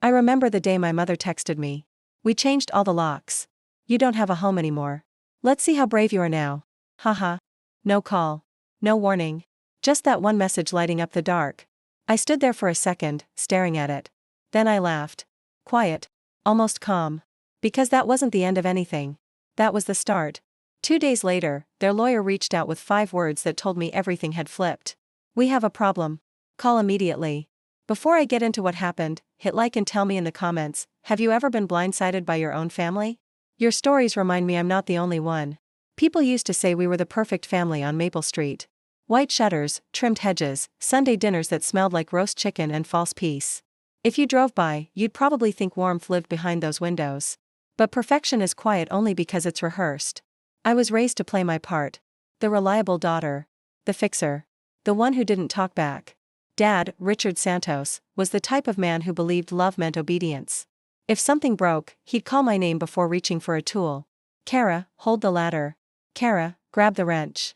I remember the day my mother texted me. We changed all the locks. You don't have a home anymore. Let's see how brave you are now. Haha. No call. No warning. Just that one message lighting up the dark. I stood there for a second, staring at it. Then I laughed. Quiet. Almost calm. Because that wasn't the end of anything. That was the start. 2 days later, their lawyer reached out with 5 words that told me everything had flipped. We have a problem. Call immediately. Before I get into what happened, hit like and tell me in the comments, have you ever been blindsided by your own family? Your stories remind me I'm not the only one. People used to say we were the perfect family on Maple Street. White shutters, trimmed hedges, Sunday dinners that smelled like roast chicken and false peace. If you drove by, you'd probably think warmth lived behind those windows. But perfection is quiet only because it's rehearsed. I was raised to play my part. The reliable daughter. The fixer. The one who didn't talk back. Dad, Richard Santos, was the type of man who believed love meant obedience. If something broke, he'd call my name before reaching for a tool. Kara, hold the ladder. Kara, grab the wrench.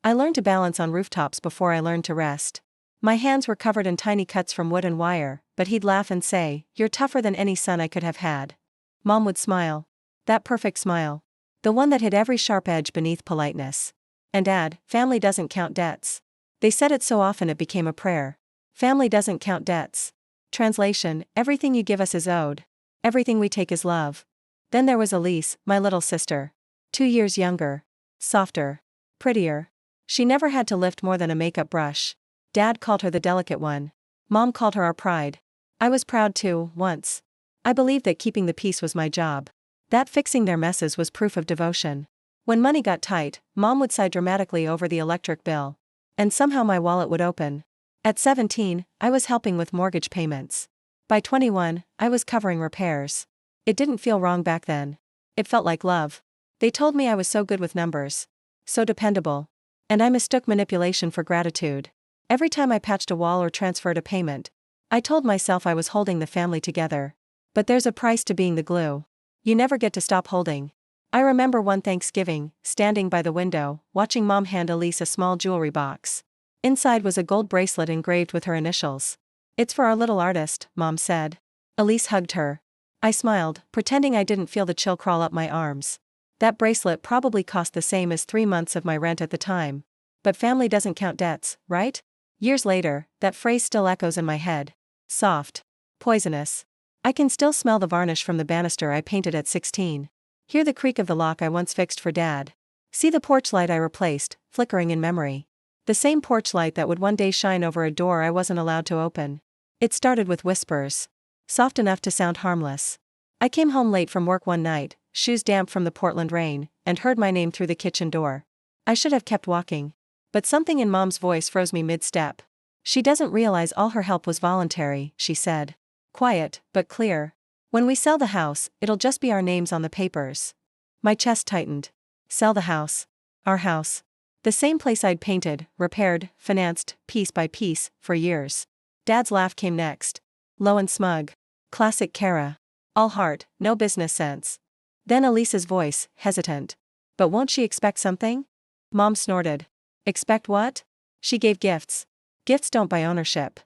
I learned to balance on rooftops before I learned to rest. My hands were covered in tiny cuts from wood and wire, but he'd laugh and say, "You're tougher than any son I could have had." Mom would smile. That perfect smile. The one that hid every sharp edge beneath politeness. And Dad, family doesn't count debts. They said it so often it became a prayer. Family doesn't count debts. Translation, everything you give us is owed. Everything we take is love. Then there was Elise, my little sister. 2 years younger. Softer. Prettier. She never had to lift more than a makeup brush. Dad called her the delicate one. Mom called her our pride. I was proud too, once. I believed that keeping the peace was my job. That fixing their messes was proof of devotion. When money got tight, Mom would sigh dramatically over the electric bill. And somehow my wallet would open. At 17, I was helping with mortgage payments. By 21, I was covering repairs. It didn't feel wrong back then. It felt like love. They told me I was so good with numbers. So dependable. And I mistook manipulation for gratitude. Every time I patched a wall or transferred a payment, I told myself I was holding the family together. But there's a price to being the glue. You never get to stop holding. I remember one Thanksgiving, standing by the window, watching Mom hand Elise a small jewelry box. Inside was a gold bracelet engraved with her initials. "It's for our little artist," Mom said. Elise hugged her. I smiled, pretending I didn't feel the chill crawl up my arms. That bracelet probably cost the same as 3 months of my rent at the time. But family doesn't count debts, right? Years later, that phrase still echoes in my head. Soft. Poisonous. I can still smell the varnish from the banister I painted at 16. Hear the creak of the lock I once fixed for Dad. See the porch light I replaced, flickering in memory. The same porch light that would one day shine over a door I wasn't allowed to open. It started with whispers. Soft enough to sound harmless. I came home late from work one night, shoes damp from the Portland rain, and heard my name through the kitchen door. I should have kept walking. But something in Mom's voice froze me mid-step. "She doesn't realize all her help was voluntary," she said. Quiet, but clear. "When we sell the house, it'll just be our names on the papers." My chest tightened. Sell the house. Our house. The same place I'd painted, repaired, financed, piece by piece, for years. Dad's laugh came next. Low and smug. Classic Kara. All heart, no business sense. Then Elise's voice, hesitant. "But won't she expect something?" Mom snorted. "Expect what?" She gave gifts. Gifts don't buy ownership.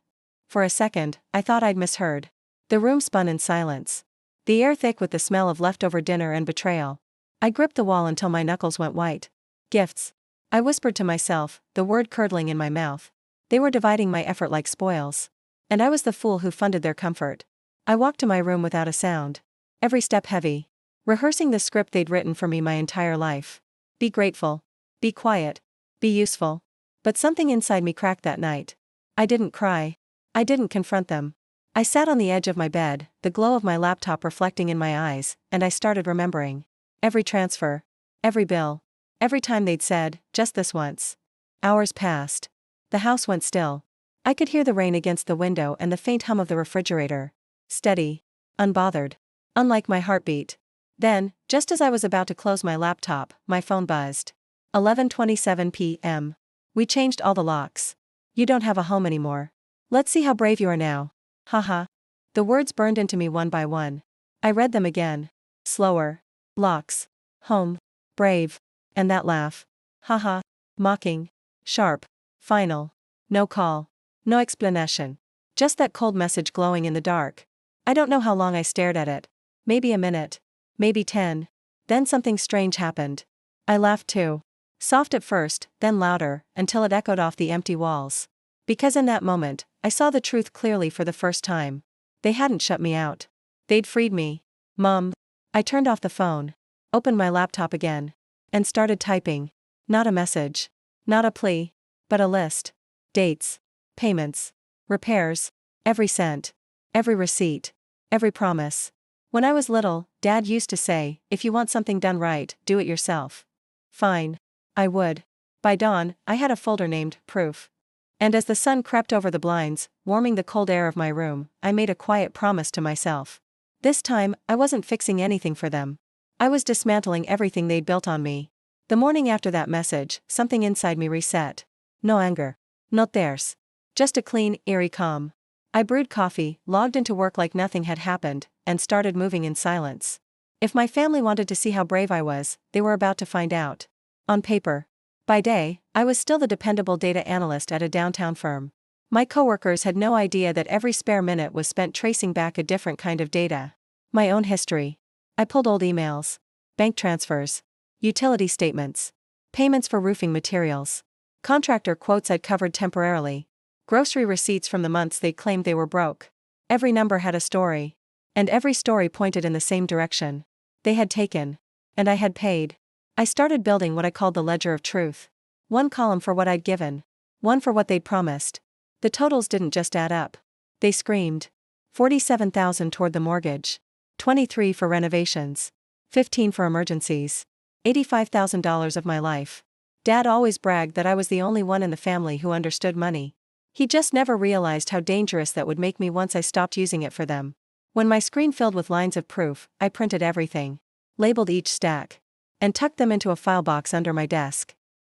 For a second, I thought I'd misheard. The room spun in silence. The air thick with the smell of leftover dinner and betrayal. I gripped the wall until my knuckles went white. Gifts. I whispered to myself, the word curdling in my mouth. They were dividing my effort like spoils. And I was the fool who funded their comfort. I walked to my room without a sound. Every step heavy. Rehearsing the script they'd written for me my entire life. Be grateful. Be quiet. Be useful. But something inside me cracked that night. I didn't cry. I didn't confront them. I sat on the edge of my bed, the glow of my laptop reflecting in my eyes, and I started remembering. Every transfer. Every bill. Every time they'd said, "Just this once." Hours passed. The house went still. I could hear the rain against the window and the faint hum of the refrigerator. Steady. Unbothered. Unlike my heartbeat. Then, just as I was about to close my laptop, my phone buzzed. 11:27 p.m. "We changed all the locks. You don't have a home anymore. Let's see how brave you are now." Haha. The words burned into me one by one. I read them again. Slower. Locks. Home. Brave. And that laugh. Haha. Mocking. Sharp. Final. No call. No explanation. Just that cold message glowing in the dark. I don't know how long I stared at it. Maybe a minute. Maybe 10. Then something strange happened. I laughed too. Soft at first, then louder, until it echoed off the empty walls. Because in that moment, I saw the truth clearly for the first time. They hadn't shut me out. They'd freed me. Mom. I turned off the phone, opened my laptop again, and started typing. Not a message. Not a plea. But a list. Dates. Payments. Repairs. Every cent. Every receipt. Every promise. When I was little, Dad used to say, if you want something done right, do it yourself. Fine. I would. By dawn, I had a folder named Proof. And as the sun crept over the blinds, warming the cold air of my room, I made a quiet promise to myself. This time, I wasn't fixing anything for them. I was dismantling everything they'd built on me. The morning after that message, something inside me reset. No anger. No theirs. Just a clean, eerie calm. I brewed coffee, logged into work like nothing had happened, and started moving in silence. If my family wanted to see how brave I was, they were about to find out. On paper. By day, I was still the dependable data analyst at a downtown firm. My coworkers had no idea that every spare minute was spent tracing back a different kind of data. My own history. I pulled old emails. Bank transfers. Utility statements. Payments for roofing materials. Contractor quotes I'd covered temporarily. Grocery receipts from the months they claimed they were broke. Every number had a story. And every story pointed in the same direction. They had taken. And I had paid. I started building what I called the ledger of truth. One column for what I'd given. One for what they'd promised. The totals didn't just add up. They screamed. $47,000 toward the mortgage. $23,000 for renovations. $15,000 for emergencies. $85,000 of my life. Dad always bragged that I was the only one in the family who understood money. He just never realized how dangerous that would make me once I stopped using it for them. When my screen filled with lines of proof, I printed everything. Labeled each stack. And tucked them into a file box under my desk.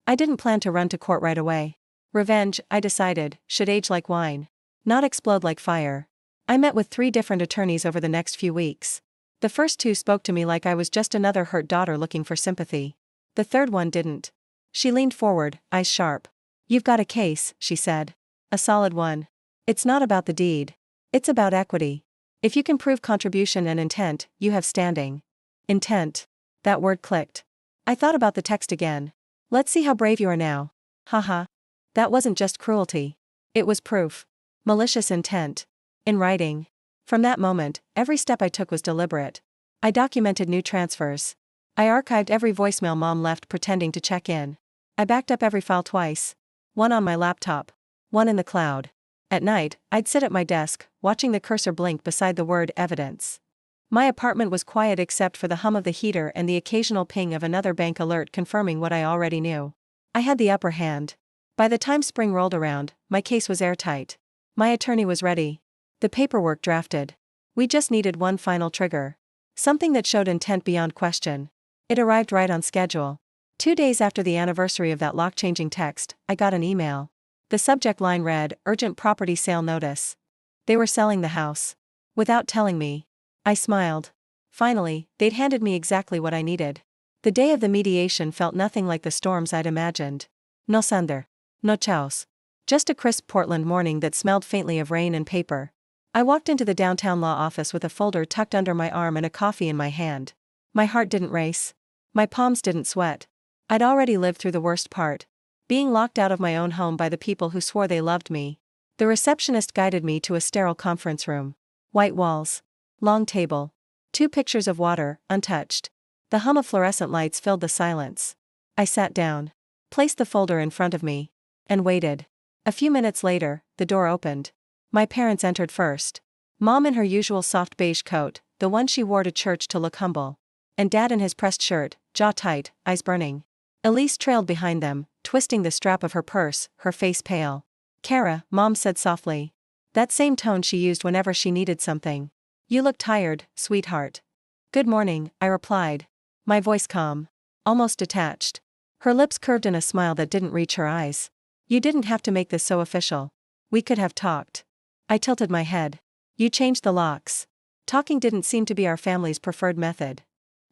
I didn't plan to run to court right away. Revenge, I decided, should age like wine. Not explode like fire. I met with 3 different attorneys over the next few weeks. The first 2 spoke to me like I was just another hurt daughter looking for sympathy. The third one didn't. She leaned forward, eyes sharp. You've got a case, she said. A solid one. It's not about the deed. It's about equity. If you can prove contribution and intent, you have standing. Intent. That word clicked. I thought about the text again. Let's see how brave you are now. Haha. That wasn't just cruelty. It was proof. Malicious intent. In writing. From that moment, every step I took was deliberate. I documented new transfers. I archived every voicemail Mom left pretending to check in. I backed up every file twice. One on my laptop. One in the cloud. At night, I'd sit at my desk, watching the cursor blink beside the word evidence. My apartment was quiet except for the hum of the heater and the occasional ping of another bank alert confirming what I already knew. I had the upper hand. By the time spring rolled around, my case was airtight. My attorney was ready. The paperwork drafted. We just needed one final trigger. Something that showed intent beyond question. It arrived right on schedule. 2 days after the anniversary of that lock-changing text, I got an email. The subject line read, Urgent Property Sale Notice. They were selling the house. Without telling me. I smiled. Finally, they'd handed me exactly what I needed. The day of the mediation felt nothing like the storms I'd imagined. No thunder. No chaos. Just a crisp Portland morning that smelled faintly of rain and paper. I walked into the downtown law office with a folder tucked under my arm and a coffee in my hand. My heart didn't race. My palms didn't sweat. I'd already lived through the worst part. Being locked out of my own home by the people who swore they loved me. The receptionist guided me to a sterile conference room. White walls. Long table. 2 pictures of water, untouched. The hum of fluorescent lights filled the silence. I sat down. Placed the folder in front of me. And waited. A few minutes later, the door opened. My parents entered first. Mom in her usual soft beige coat, the one she wore to church to look humble. And Dad in his pressed shirt, jaw tight, eyes burning. Elise trailed behind them, twisting the strap of her purse, her face pale. Kara, Mom said softly. That same tone she used whenever she needed something. You look tired, sweetheart. Good morning, I replied. My voice calm. Almost detached. Her lips curved in a smile that didn't reach her eyes. You didn't have to make this so official. We could have talked. I tilted my head. You changed the locks. Talking didn't seem to be our family's preferred method.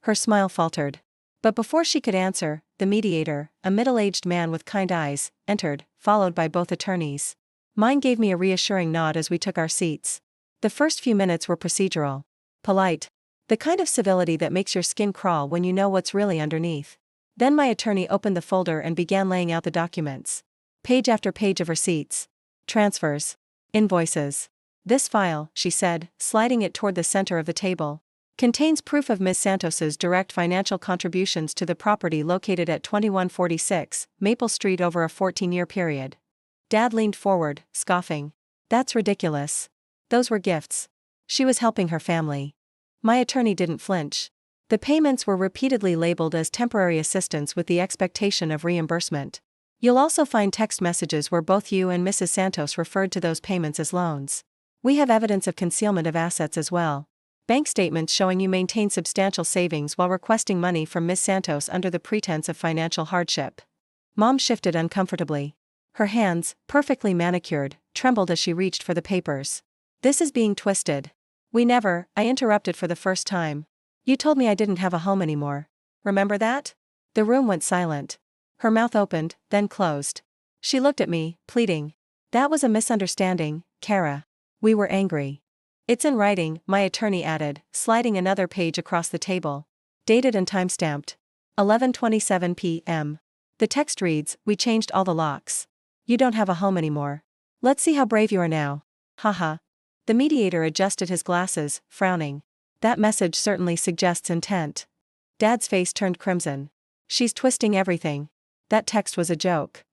Her smile faltered. But before she could answer, the mediator, a middle-aged man with kind eyes, entered, followed by both attorneys. Mine gave me a reassuring nod as we took our seats. The first few minutes were procedural. Polite. The kind of civility that makes your skin crawl when you know what's really underneath. Then my attorney opened the folder and began laying out the documents. Page after page of receipts. Transfers. Invoices. This file, she said, sliding it toward the center of the table, contains proof of Ms. Santos's direct financial contributions to the property located at 2146 Maple Street over a 14-year period. Dad leaned forward, scoffing. That's ridiculous. Those were gifts. She was helping her family. My attorney didn't flinch. The payments were repeatedly labeled as temporary assistance with the expectation of reimbursement. You'll also find text messages where both you and Mrs. Santos referred to those payments as loans. We have evidence of concealment of assets as well. Bank statements showing you maintain substantial savings while requesting money from Ms. Santos under the pretense of financial hardship. Mom shifted uncomfortably. Her hands, perfectly manicured, trembled as she reached for the papers. This is being twisted. I interrupted for the first time. You told me I didn't have a home anymore. Remember that? The room went silent. Her mouth opened, then closed. She looked at me, pleading. That was a misunderstanding, Kara. We were angry. It's in writing, my attorney added, sliding another page across the table. Dated and time-stamped. 11:27 p.m. The text reads, we changed all the locks. You don't have a home anymore. Let's see how brave you are now. Haha. The mediator adjusted his glasses, frowning. That message certainly suggests intent. Dad's face turned crimson. She's twisting everything. That text was a joke.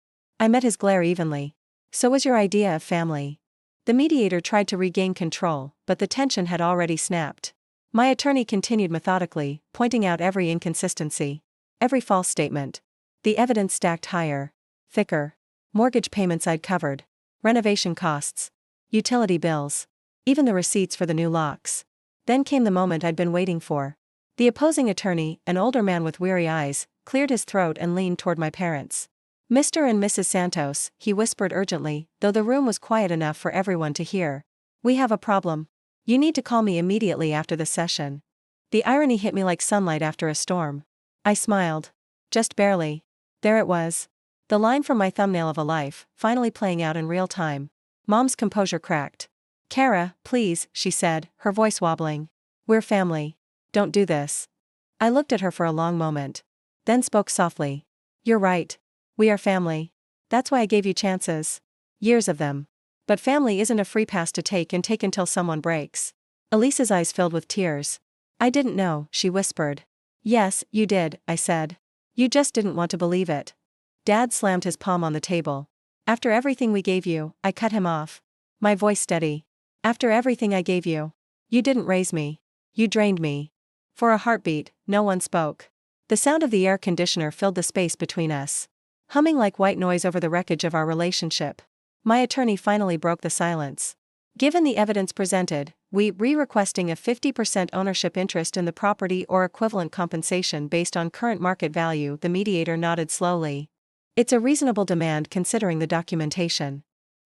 I met his glare evenly. So was your idea of family. The mediator tried to regain control, but the tension had already snapped. My attorney continued methodically, pointing out every inconsistency. Every false statement. The evidence stacked higher. Thicker. Mortgage payments I'd covered. Renovation costs. Utility bills. Even the receipts for the new locks. Then came the moment I'd been waiting for. The opposing attorney, an older man with weary eyes, cleared his throat and leaned toward my parents. Mr. and Mrs. Santos, he whispered urgently, though the room was quiet enough for everyone to hear. We have a problem. You need to call me immediately after the session. The irony hit me like sunlight after a storm. I smiled. Just barely. There it was. The line from my thumbnail of a life, finally playing out in real time. Mom's composure cracked. Kara, please, she said, her voice wobbling. We're family. Don't do this. I looked at her for a long moment. Then spoke softly. You're right. We are family. That's why I gave you chances. Years of them. But family isn't a free pass to take until someone breaks. Elise's eyes filled with tears. I didn't know, she whispered. Yes, you did, I said. You just didn't want to believe it. Dad slammed his palm on the table. After everything we gave you, I cut him off. My voice steady. After everything I gave you. You didn't raise me. You drained me. For a heartbeat, no one spoke. The sound of the air conditioner filled the space between us. Humming like white noise over the wreckage of our relationship. My attorney finally broke the silence. Given the evidence presented, we requesting a 50% ownership interest in the property or equivalent compensation based on current market value. The mediator nodded slowly. It's a reasonable demand considering the documentation.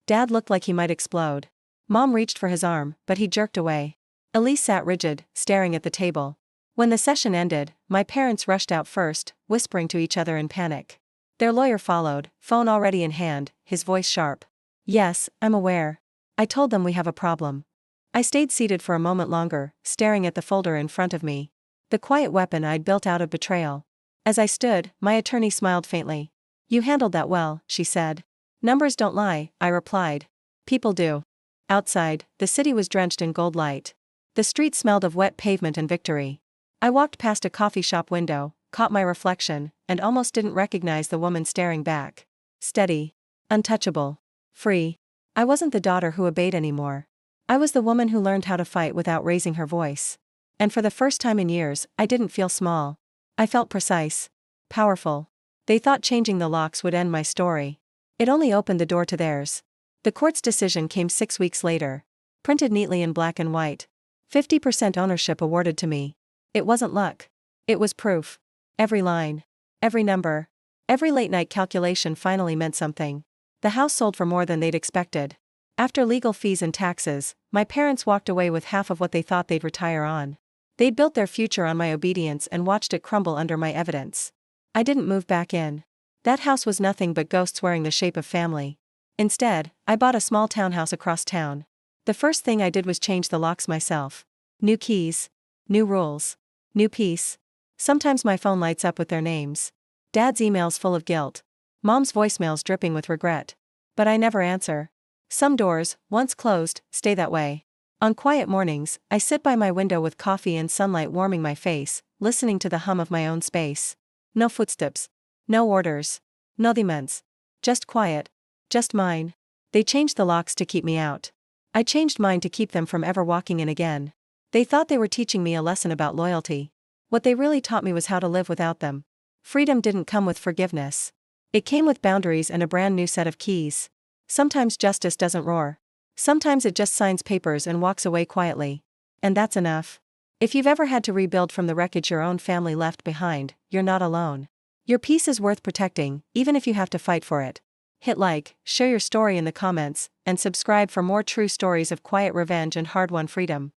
Dad looked like he might explode. Mom reached for his arm, but he jerked away. Elise sat rigid, staring at the table. When the session ended, my parents rushed out first, whispering to each other in panic. Their lawyer followed, phone already in hand, his voice sharp. Yes, I'm aware. I told them we have a problem. I stayed seated for a moment longer, staring at the folder in front of me. The quiet weapon I'd built out of betrayal. As I stood, my attorney smiled faintly. You handled that well, she said. Numbers don't lie, I replied. People do. Outside, the city was drenched in gold light. The street smelled of wet pavement and victory. I walked past a coffee shop window, caught my reflection, and almost didn't recognize the woman staring back. Steady. Untouchable. Free. I wasn't the daughter who obeyed anymore. I was the woman who learned how to fight without raising her voice. And for the first time in years, I didn't feel small. I felt precise. Powerful. They thought changing the locks would end my story. It only opened the door to theirs. The court's decision came 6 weeks later. Printed neatly in black and white. 50% ownership awarded to me. It wasn't luck. It was proof. Every line. Every number. Every late-night calculation finally meant something. The house sold for more than they'd expected. After legal fees and taxes, my parents walked away with half of what they thought they'd retire on. They'd built their future on my obedience and watched it crumble under my evidence. I didn't move back in. That house was nothing but ghosts wearing the shape of family. Instead, I bought a small townhouse across town. The first thing I did was change the locks myself. New keys. New rules. New peace. Sometimes my phone lights up with their names. Dad's emails full of guilt. Mom's voicemails dripping with regret. But I never answer. Some doors, once closed, stay that way. On quiet mornings, I sit by my window with coffee and sunlight warming my face, listening to the hum of my own space. No footsteps. No orders. No demands. Just quiet. Just mine. They changed the locks to keep me out. I changed mine to keep them from ever walking in again. They thought they were teaching me a lesson about loyalty. What they really taught me was how to live without them. Freedom didn't come with forgiveness. It came with boundaries and a brand new set of keys. Sometimes justice doesn't roar. Sometimes it just signs papers and walks away quietly. And that's enough. If you've ever had to rebuild from the wreckage your own family left behind, you're not alone. Your peace is worth protecting, even if you have to fight for it. Hit like, share your story in the comments, and subscribe for more true stories of quiet revenge and hard-won freedom.